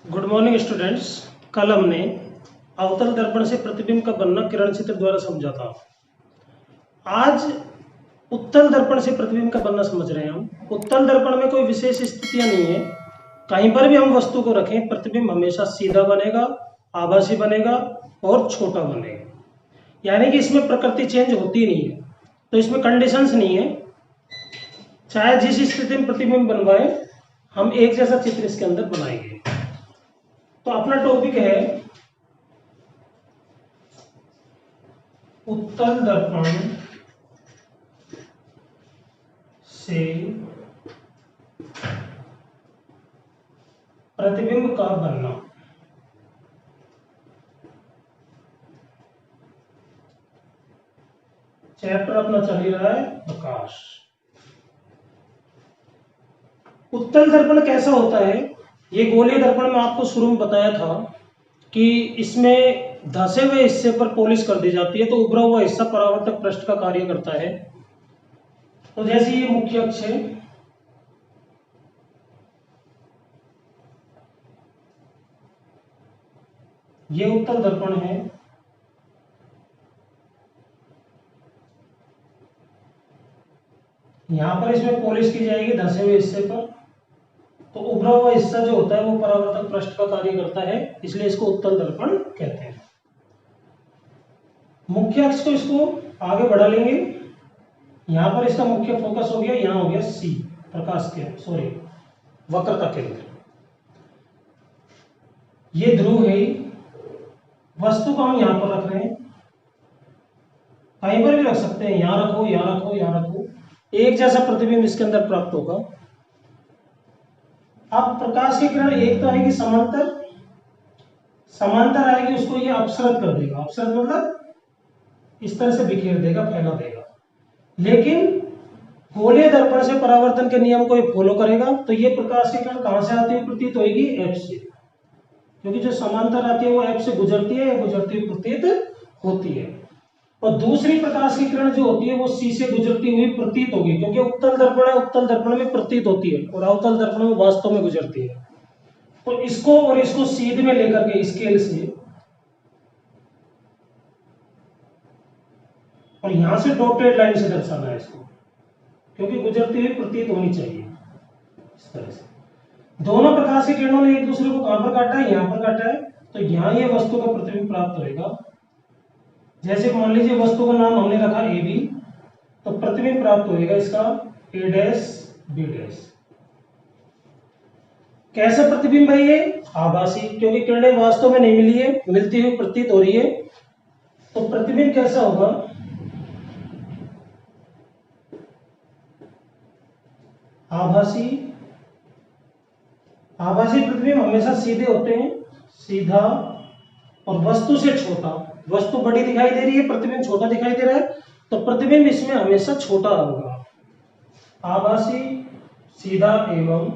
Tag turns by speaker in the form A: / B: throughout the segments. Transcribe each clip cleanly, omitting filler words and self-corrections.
A: Good morning students. कल हमने अवतल दर्पण से प्रतिबिंब का बनना किरण चित्र द्वारा समझा था। आज उत्तल दर्पण से प्रतिबिंब का बनना समझ रहे हैं हम। उत्तल दर्पण में कोई विशेष स्थितियां नहीं है, कहीं पर भी हम वस्तु को रखें प्रतिबिंब हमेशा सीधा बनेगा, आभासी बनेगा और छोटा बनेगा, यानी कि इसमें प्रकृति चेंज होती नहीं है। तो इसमें कंडीशंस नहीं है, चाहे जिस स्थिति में प्रतिबिंब बनवाए हम एक जैसा चित्र इसके अंदर बनाएंगे। तो अपना टॉपिक है उत्तल दर्पण से प्रतिबिंब का बनना। चैप्टर अपना चल ही रहा है प्रकाश। उत्तल दर्पण कैसा होता है? ये गोलीय दर्पण में आपको शुरू में बताया था कि इसमें धंसे हुए हिस्से पर पॉलिश कर दी जाती है, तो उभरा हुआ हिस्सा परावर्तक पृष्ठ का कार्य करता है। तो जैसे ये मुख्य अक्ष है, ये उत्तल दर्पण है, यहां पर इसमें पॉलिश की जाएगी धंसे हुए हिस्से पर, तो उभरा हुआ हिस्सा जो होता है वो परावर्तक पृष्ठ का कार्य करता है, इसलिए इसको उत्तल दर्पण कहते हैं। मुख्य अक्ष को इसको आगे बढ़ा लेंगे, यहां पर इसका मुख्य फोकस हो गया, यहां हो गया सी, प्रकाश के वक्रता केंद्र। ये ध्रुव है, वस्तु को हम यहां पर रख रहे हैं, कहीं पर भी रख सकते हैं, यहां रखो, यहां रखो, यहां रखो, एक जैसा प्रतिबिंब इसके अंदर प्राप्त होगा। अब प्रकाश की किरण एक तो आएगी समांतर, समांतर आएगी, उसको ये अपसरत कर देगा। अपसरत मतलब इस तरह से बिखेर देगा, फैला देगा। लेकिन गोलीय दर्पण से परावर्तन के नियम को ये फॉलो करेगा, तो ये प्रकाश की किरण कहां से आती हुई प्रतीत होगी? एफ से, क्योंकि जो समांतर आती है वो एफ से गुजरती है या गुजरती हुई प्रतीत होती है। और दूसरी प्रकाश की किरण जो होती है वो सी से गुजरती हुई प्रतीत होगी, क्योंकि उत्तल दर्पण है, उत्तल दर्पण में प्रतीत होती है और अवतल दर्पण में वास्तव में गुजरती है। तो इसको और इसको सीध में लेकर के स्केल से, और यहां से डॉटेड लाइन से दर्शाना है इसको, क्योंकि गुजरती हुई प्रतीत होनी चाहिए। इस तरह से दोनों प्रकाश की किरणों ने एक दूसरे को कहां पर काटा है? यहां पर काटा है, तो यहां ये वस्तु का प्रतिबिंब प्राप्त होगा। जैसे मान लीजिए वस्तु का नाम हमने रखा ए बी, तो प्रतिबिंब प्राप्त होगा इसका ए डैश बी डैश। कैसा प्रतिबिंब है ये? आभासी, क्योंकि किरणें वास्तव में नहीं मिली है, मिलती हुई प्रतीत हो रही है। तो प्रतिबिंब कैसा होगा? आभासी। आभासी प्रतिबिंब हमेशा सीधे होते हैं, सीधा और वस्तु से छोटा। वस्तु बड़ी दिखाई दे रही है, प्रतिबिंब छोटा दिखाई दे रहा है, तो प्रतिबिंब इसमें हमेशा छोटा होगा। आभासी, सीधा एवं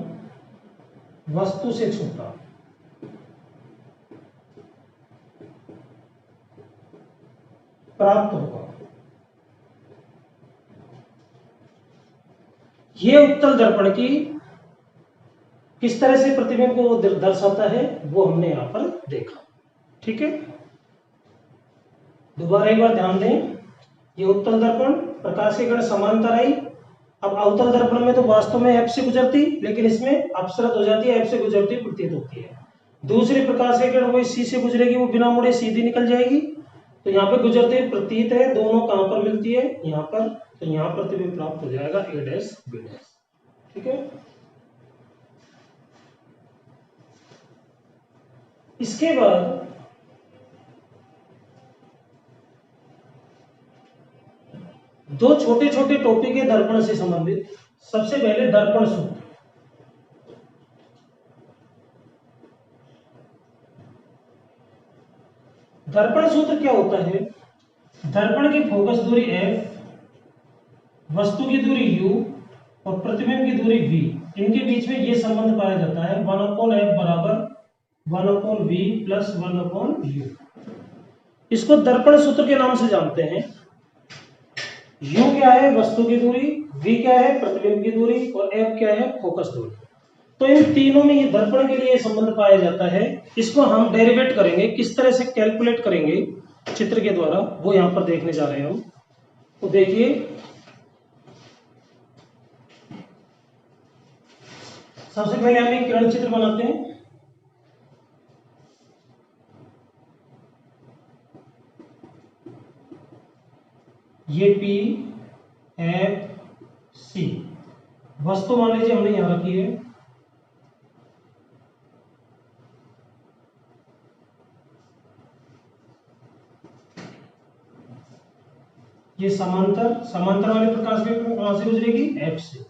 A: वस्तु से छोटा। प्राप्त होगा। यह उत्तल दर्पण की किस तरह से प्रतिबिंब को दर्शाता है वो हमने यहां पर देखा। ठीक है, दोबारा एक बार ध्यान दें। ये उत्तल दर्पण, प्रकाश की किरण समांतर आई। अब अवतल दर्पण में तो वास्तव में एफ से गुजरती, लेकिन इसमें अपसरत हो जाती है, एफ से गुजरती प्रतीत होती है। दूसरी प्रकाश की किरण वो सी से गुजरेगी, वो बिना मुड़े सीधी निकल जाएगी, तो यहाँ पे गुजरते हुए प्रतीत है। दोनों कहां पर मिलती है? यहाँ पर, तो यहाँ प्रतिबिंब प्राप्त हो जाएगा ए डैश बी डैश। ठीक है, इसके बाद दो छोटे छोटे टॉपिक है दर्पण से संबंधित। सबसे पहले दर्पण सूत्र। दर्पण सूत्र क्या होता है? दर्पण की फोकस दूरी f, वस्तु की दूरी u और प्रतिबिंब की दूरी v, इनके बीच में यह संबंध पाया जाता है 1/f बराबर 1/v प्लस 1/u। इसको दर्पण सूत्र के नाम से जानते हैं। u क्या है? वस्तु की दूरी, v क्या है? प्रतिबिंब की दूरी, और f क्या है? फोकस दूरी। तो इन तीनों में ये दर्पण के लिए संबंध पाया जाता है। इसको हम डेरिवेट करेंगे, किस तरह से कैलकुलेट करेंगे चित्र के द्वारा, वो यहां पर देखने जा रहे हैं हम। तो देखिए, सबसे पहले हम एक किरण चित्र बनाते हैं। ये पी एफ सी वस्तु मान लीजिए हमने यहां रखी है। ये समांतर वाले प्रकाश की कहां से गुजरेगी? एफ से।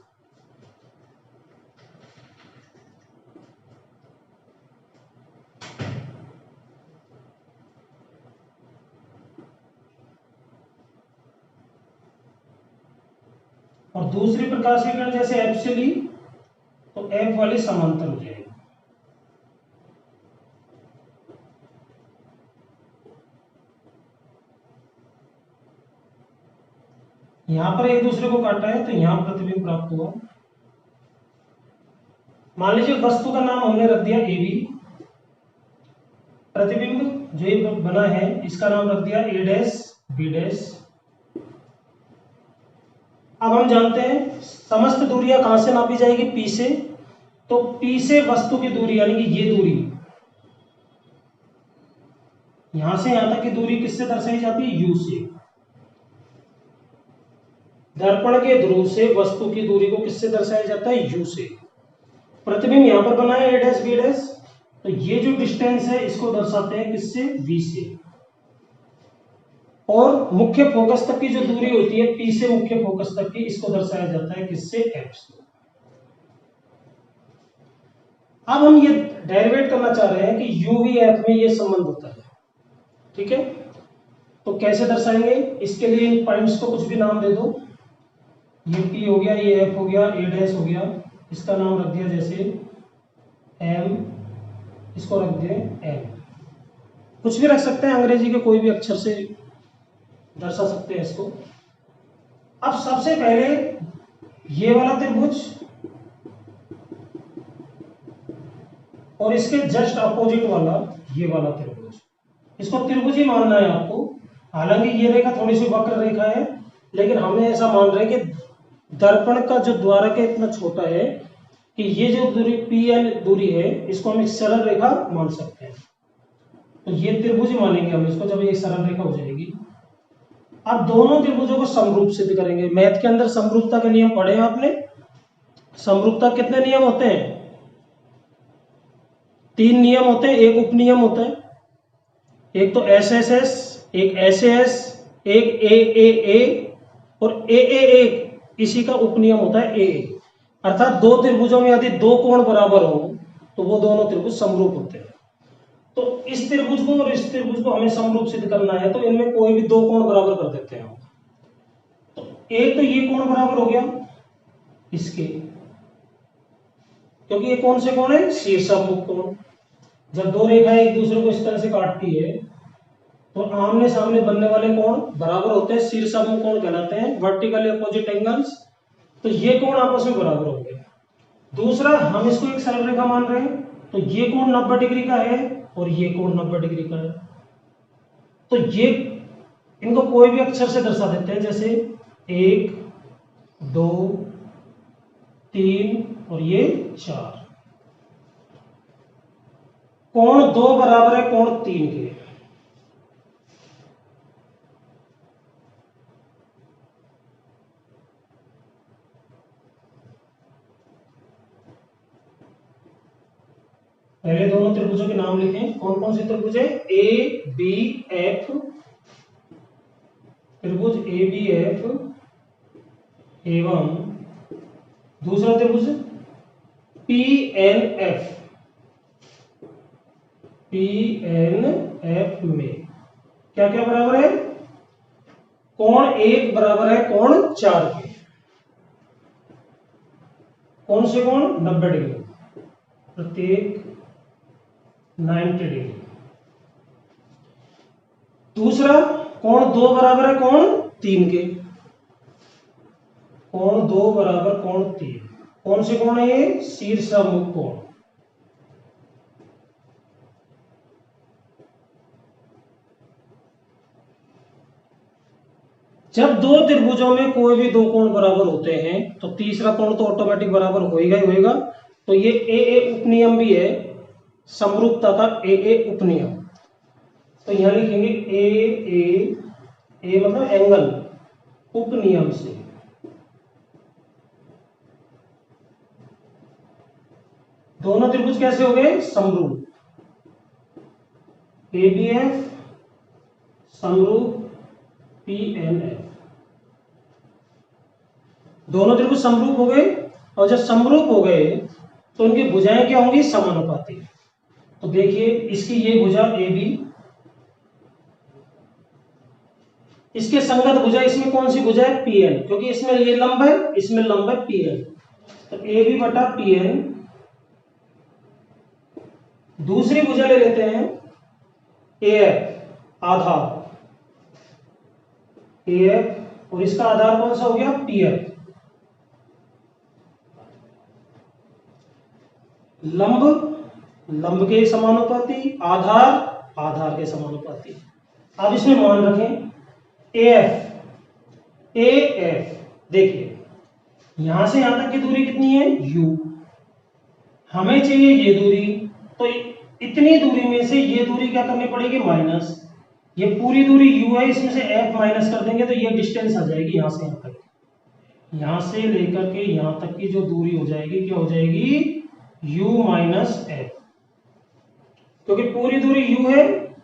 A: और दूसरी प्रकाश की किरण जैसे एफ से ली तो एफ वाली समांतर हो जाएगी। यहां पर एक दूसरे को काटा है तो यहां प्रतिबिंब प्राप्त हुआ। मान लीजिए वस्तु का नाम हमने रख दिया ए बी, प्रतिबिंब जो ये बना है इसका नाम रख दिया ए डैश बी डैश। अब हम जानते हैं समस्त दूरियां कहां से नापी जाएगी? पी से। तो पी से वस्तु की दूरी यानी कि ये दूरी, यहां से यहां तक की दूरी किससे दर्शाई जाती है? यू से। दर्पण के ध्रुव से वस्तु की दूरी को किससे दर्शाया जाता है? यू से। प्रतिबिंब यहां पर बना है ए डैश बी डैश, तो ये जो डिस्टेंस है इसको दर्शाते हैं किससे? वी से। और मुख्य फोकस तक की जो दूरी होती है पी से मुख्य फोकस तक की, इसको दर्शाया जाता है किससे? एफ से। अब हम ये डेरिवेट करना चाह रहे हैं कि यूवी एफ में ये संबंध होता है, ठीक है? तो कैसे दर्शाएंगे? इसके लिए इन पॉइंट्स को कुछ भी नाम दे दो। ये पी हो गया, ये एफ हो गया, ए डैश हो गया, इसका नाम रख दिया जैसे एम, इसको रख दिए एम। कुछ भी रख सकते हैं, अंग्रेजी के कोई भी अक्षर से दर्शा सकते हैं इसको। अब सबसे पहले ये वाला त्रिभुज और इसके जस्ट अपोजिट वाला ये वाला त्रिभुज, इसको त्रिभुज ही मानना है आपको। हालांकि ये रेखा थोड़ी सी वक्र रेखा है, लेकिन हमें ऐसा मान रहे हैं कि दर्पण का जो द्वारक है इतना छोटा है कि ये जो दूरी पी एल दूरी है इसको हम एक सरल रेखा मान सकते हैं। तो ये त्रिभुज ही मानेंगे हम इसको जब ये सरल रेखा हो जाएगी। अब दोनों त्रिभुजों को समरूप सिद्ध करेंगे। मैथ के अंदर समरूपता के नियम पढ़े हैं आपने? समरूपता कितने नियम होते हैं? 3 नियम होते हैं, एक उप नियम होता है। एक तो एस एस एस, एक एस एस, एक ए और ए इसी का उपनियम होता है ए। अर्थात दो त्रिभुजों में यदि दो कोण बराबर हो तो वो दोनों त्रिभुज समरूप होते हैं। तो इस त्रिभुज को और इस त्रिभुज को हमें समरूप सिद्ध करना है, तो इनमें कोई भी दो कोण बराबर कर देते हैं हम। तो एक तो ये कोण बराबर हो गया इसके, क्योंकि ये कौन से कोण है? शीर्षाभिमुख कोण। जब दो रेखाएं एक दूसरे को इस तरह से काटती है तो आमने सामने बनने वाले कोण बराबर होते हैं, शीर्षाभिमुख कोण कहलाते हैं, वर्टिकली अपोजिट एंगल्स। तो ये कोण आपस में बराबर होंगे। दूसरा, हम इसको एक सरल रेखा मान रहे हैं, तो ये कोण 90 डिग्री का है और ये कोण 90 डिग्री का है। तो ये इनको कोई भी अक्षर से दर्शा देते हैं, जैसे 1 2 3 और ये 4। कोण 2 बराबर है कोण 3 के। पहले दोनों त्रिभुजों के नाम लिखें। कौन कौन से त्रिभुज है? ए बी एफ, त्रिभुज ए बी एफ एवं दूसरा त्रिभुज P N F. P N F में क्या क्या बराबर है? कोण 1 बराबर है कोण 4 के। कौन से कोण? 90 डिग्री, प्रत्येक 90 डिग्री। दूसरा, कोण 2 बराबर है कोण 3 के। कोण 2 बराबर कोण 3। कौन से कोण है ये? शीर्षामुख कोण। जब दो त्रिभुजों में कोई भी दो कोण बराबर होते हैं तो तीसरा कोण तो ऑटोमेटिक बराबर होएगा ही होएगा। तो ये ए उपनियम भी है, समरूपता का ए उपनियम। तो यहां लिखेंगे ए मतलब एंगल, उपनियम से दोनों त्रिभुज कैसे हो गए? समरूप। ABF समरूप PNF, दोनों त्रिभुज समरूप हो गए। और जब समरूप हो गए तो उनकी भुजाएं क्या होंगी? समानुपाती। तो देखिए इसकी ये भुजा AB, इसके संगत भुजा इसमें कौन सी भुजा है? PN, क्योंकि इसमें ये लंब है, इसमें लंब है PN। तो AB बटा PN। दूसरी भुजा ले लेते हैं AF, आधार AF, और इसका आधार कौन सा हो गया? PF। लंब लंब के समानुपाती, आधार आधार के समानुपाती। अब इसमें मान रखें AF देखिए यहां से यहां तक की दूरी कितनी है? U। हमें चाहिए ये दूरी, तो इतनी दूरी में से ये दूरी क्या करनी पड़ेगी? माइनस। ये पूरी दूरी U है, इसमें से F माइनस कर देंगे तो ये डिस्टेंस आ जाएगी यहां से यहां तक। यहां से लेकर के यहां तक की जो दूरी हो जाएगी क्या हो जाएगी? U माइनस F, क्योंकि पूरी दूरी U है,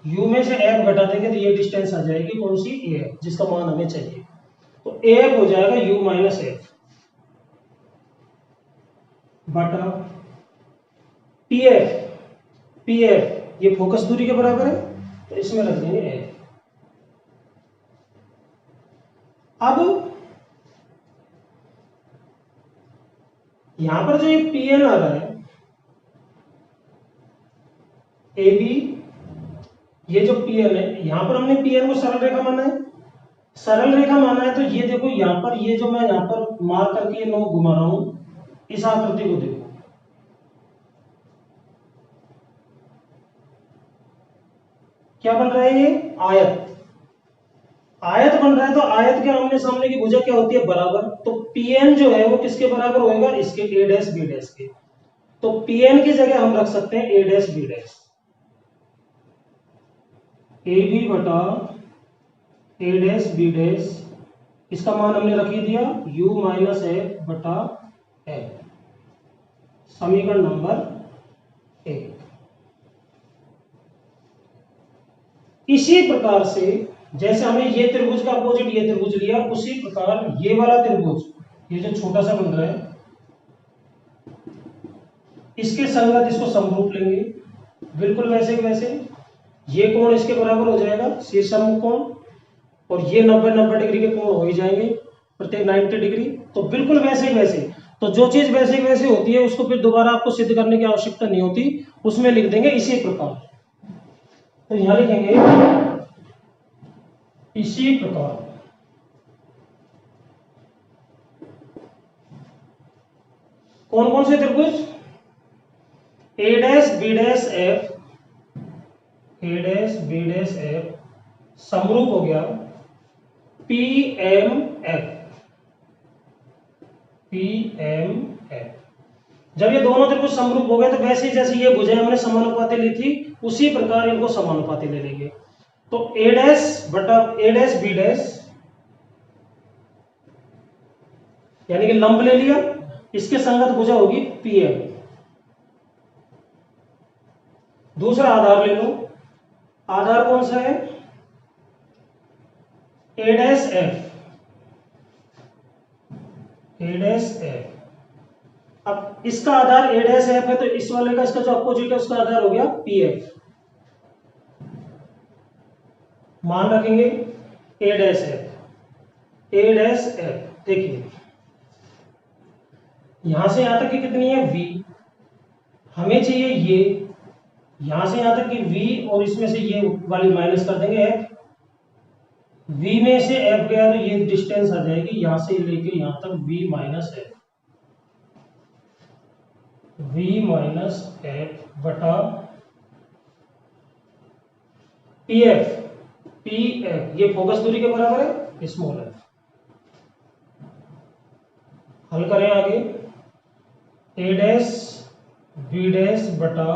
A: U में से F घटा देंगे तो ये डिस्टेंस आ जाएगी कौन सी? AF, जिसका मान हमें चाहिए। तो AF हो जाएगा U माइनस F बटा PF ये फोकस दूरी के बराबर है, तो इसमें रख देंगे F। अब यहां पर जो ये PN आ रहा है AB, ये जो PN है, यहां पर हमने PN को सरल रेखा माना है। सरल रेखा माना है तो ये देखो यहां पर, ये जो मैं यहां पर मार करके ये नोक घुमा रहा हूं, इस आकृति को देखो, क्या बन रहा है? ये आयत आयत बन रहा है। तो आयत के आमने सामने की भुजा क्या होती है? बराबर। तो PN जो है वो किसके बराबर होएगा? इसके A डैश B डैश के। तो PN की जगह हम रख सकते हैं A dash B dash, AB बटा A डैश B डैश, इसका मान हमने रख ही दिया U माइनस F बटा F, समीकरण नंबर 1। इसी प्रकार से जैसे हमने ये त्रिभुज का अपोजिट ये त्रिभुज लिया, उसी प्रकार ये वाला त्रिभुज, ये जो छोटा सा बन रहा है, इसके संगत इसको समरूप लेंगे, बिल्कुल वैसे के वैसे। ये कोण इसके बराबर हो जाएगा, शीर्षामुख कोण, और ये 90-90 डिग्री के कोण हो ही जाएंगे, प्रत्येक 90 डिग्री। तो बिल्कुल वैसे ही वैसे। तो जो चीज वैसे की वैसे होती है उसको फिर दोबारा आपको सिद्ध करने की आवश्यकता नहीं होती, उसमें लिख देंगे इसी प्रकार। तो यहां लिखेंगे इसी प्रकार। कौन कौन से त्रिभुज? A dash B dash F, A dash B dash F समरूप हो गया PMF, PMF। जब ये दोनों त्रिभुज समरूप हो गए तो वैसे ही जैसे ये भुजाएं हमने समानुपाती ली थी उसी प्रकार इनको समानुपाती ले लेंगे। तो A डैश बटा A डैश B डैश, यानी कि लंब ले लिया, इसके संगत भुजा होगी PM। दूसरा आधार ले लो, आधार कौन सा है? A dash F, A dash F। अब इसका आधार A डैश F है तो इस वाले का, इसका जो अपोजिट है उसका आधार हो गया PF। मान रखेंगे A dash F, A dash F। देखिए यहां से यहां तक की कितनी है? V। हमें चाहिए ये, यहां से यहां तक की V, और इसमें से ये वाली माइनस कर देंगे F। V में से F गया तो ये डिस्टेंस आ जाएगी यहां से लेके यहां तक V minus F। v minus F बटा पी एफ। पी एफ ये फोकस दूरी के बराबर है स्मॉल एफ। हल करें आगे, ए डैश बी डैश बटा,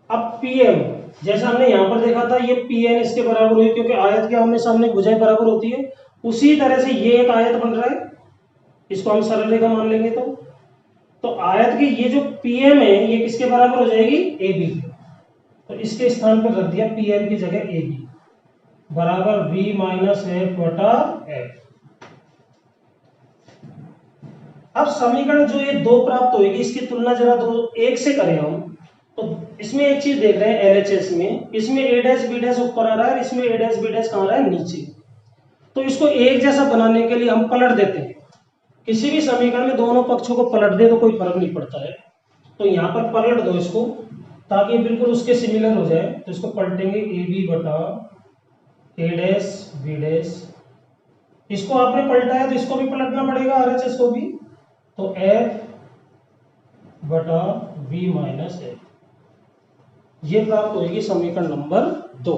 A: अब पी एम जैसा हमने यहां पर देखा था ये पी एन इसके बराबर हुई, क्योंकि आयत के आमने सामने भुजाएं बराबर होती है। उसी तरह से ये एक आयत बन रहा है, इसको हम सरल रेखा मान लेंगे। तो आयत की ये जो पी एम है ये किसके बराबर हो जाएगी, ए बी के। तो इसके स्थान पर रख दिया पी एम की जगह ए बी बराबर वी माइनस एफ बटा एफ। अब समीकरण जो ये दो प्राप्त होगी, इसकी तुलना जरा दो एक से करें हम, तो इसमें एक चीज देख रहे हैं एलएचएस में, इसमें ए डैश बी डैश ऊपर आ रहा है, इसमें ए डैश बी डैश कहाँ आ रहा है, नीचे। तो इसको एक जैसा बनाने के लिए हम पलट देते हैं। किसी भी समीकरण में दोनों पक्षों को पलट दे तो कोई फर्क नहीं पड़ता है। तो यहाँ पर पलट दो इसको ताकि बिल्कुल उसके सिमिलर हो जाए। तो इसको पलटेंगे ए बी बटा ए डैश बी डैश। इसको आपने पलटा है तो इसको भी पलटना पड़ेगा, आरएचएस को भी। तो एफ बटा वी माइनस एफ, ये प्राप्त होगी समीकरण नंबर 2।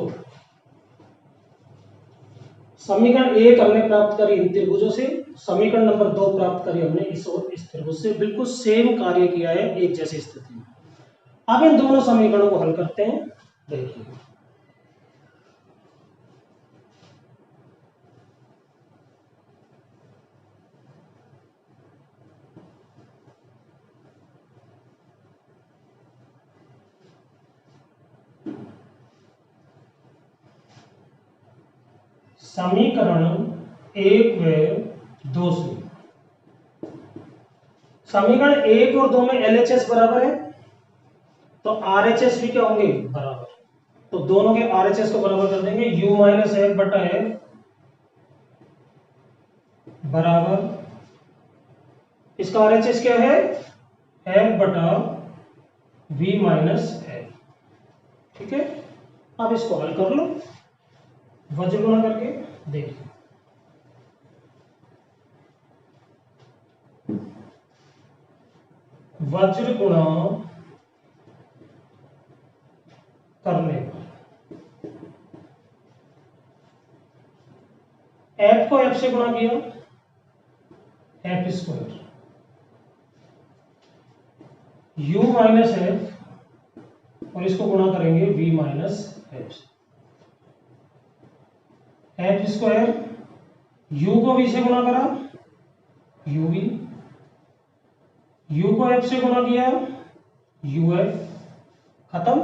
A: समीकरण 1 हमने प्राप्त करी इन त्रिभुजों से, समीकरण नंबर 2 प्राप्त करी हमने इस और इस त्रिभुज से। बिल्कुल सेम कार्य किया है एक जैसी स्थिति में। अब इन दोनों समीकरणों को हल करते हैं। देखिए समीकरण 1 व 2 से, समीकरण 1 और 2 में एलएचएस बराबर है तो आरएचएस भी क्या होंगे, बराबर। तो दोनों के आरएचएस को बराबर कर देंगे, u माइनस एफ बटा एफ बराबर, इसका आरएचएस क्या है, एफ बटा v माइनस एफ। ठीक है, अब इसको हल कर लो वज्र गुणा करके। देखिए वज्र गुणा करने पर एफ को एफ से गुणा किया, F square, u minus F और इसको गुणा करेंगे v माइनस एफ से। एफ स्क्वायर, u को v से गुणा करा uv, u को f से गुणा किया uf, खत्म।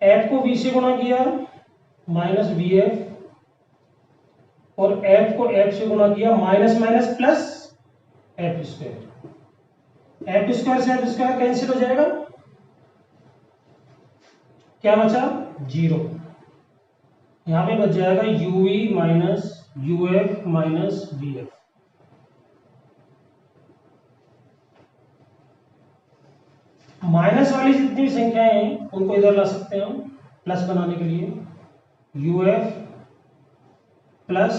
A: f को v से गुणा किया माइनस vf और f को f से गुणा किया minus minus plus f square. f square से f स्क्वायर कैंसिल हो जाएगा, क्या बचा, 0। यहां पे बच जाएगा uv minus uf minus vf। Minus वाली जितनी भी संख्याएं हैं उनको इधर ला सकते हैं हम प्लस बनाने के लिए, uf प्लस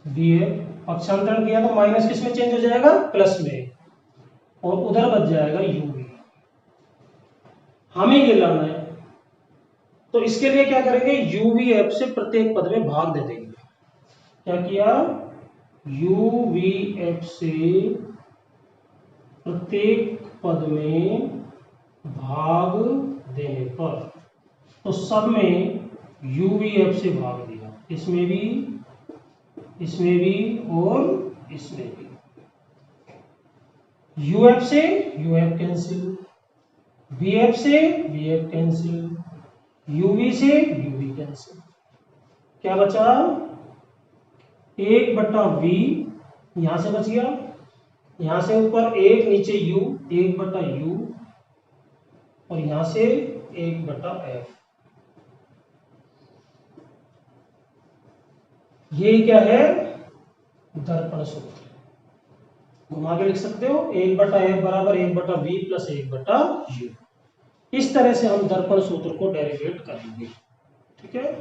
A: vf, पक्षांतरण किया तो माइनस किस में चेंज हो जाएगा, प्लस में, और उधर बच जाएगा uv। हमें ये लाना है तो इसके लिए क्या करेंगे, uvf से प्रत्येक पद में भाग दे देंगे। क्या किया, uvf से प्रत्येक पद में भाग देने पर, तो सब में uvf से भाग दिया, इसमें भी और इसमें भी। uf से uf कैंसिल, vf से vf कैंसिल, uv से uv कैंसिल। क्या बचा, 1 बटा v, यहां से बच गया, यहां से ऊपर 1 नीचे u, 1 बटा u, और यहां से 1 बटा f। ये क्या है, दर्पण सूत्र। घुमा के लिख सकते हो, 1 बटा f बराबर 1 बटा v प्लस 1 बटा u। इस तरह से हम दर्पण सूत्र को डेरिवेट करेंगे। ठीक है।